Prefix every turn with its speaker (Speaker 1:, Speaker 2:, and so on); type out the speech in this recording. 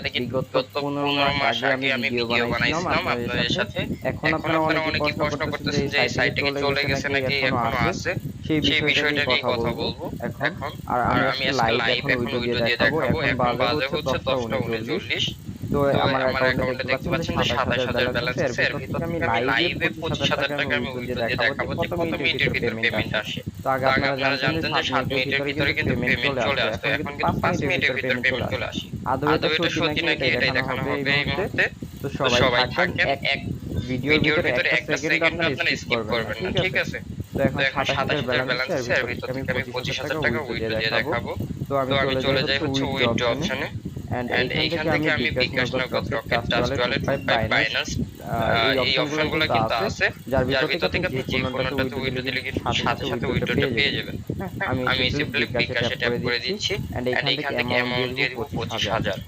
Speaker 1: বিগত 15 মাস আগে আমি ভিডিও বানাইছিলাম আপনাদের সাথে। এখন আপনারা অনেকেই প্রশ্ন করতেছেন যে এই সাইটে কি চলে গেছে নাকি এখনো আছে, সেই বিষয়টা নিয়ে কথা বলবো এখন। আর আমি আজকে লাইভ এখন উইডিও দিয়ে দেখাবো। এখন বাজে হচ্ছে 10:39। তো আমার অ্যাকাউন্টে দেখতে পাচ্ছেন যে 27,000 ব্যালেন্স আছে। এর ভিতর থেকে আমি লাইভে 25,000 টাকা আমি উইডিও দিয়ে দেখাবো যে কত মিনিটের ভিতর পেমেন্ট আসে। তো আগে আপনারা জানতেন যে 7 মিনিটের ভিতরে কিন্তু পেমেন্ট চলে আসতো, এখন কিন্তু 5 মিনিটের ভিতর পেমেন্ট চলে আসে। আদৌ এটা সত্যি নাকি এটাই দেখানো হবে এই মুহূর্তে। তো সবাই থাকেন এক ভিডিওর ভিতরে একটা সেকেন্ড আপনারা স্কিপ করবেন না, ঠিক আছে? তো এখন 27,000 ব্যালেন্স আছে, এর ভিতর থেকে আমি 25,000 টাকা উইথড্র দিয়ে দেখাবো। তো আমি চলে যাই হচ্ছে উইথড্র অপশনে। এন্ড এইখান থেকে আমি বিকাশ, নগদ, রকেট, ট্রাস্ট ওয়ালেট, বাইন্যান্স এই অপশনগুলো কিন্তু আছে, যার ভিতর থেকে আপনি যে কোনোটাতে উইথড্র দিলে কিন্তু সাথে সাথে উইথড্রটা পেয়ে যাবেন। আমি সিম্পলি বিকাশে ট্যাপ করে দিচ্ছি এন্ড এইখান থেকে অ্যামাউন্ট দিয়ে দিব 25,000।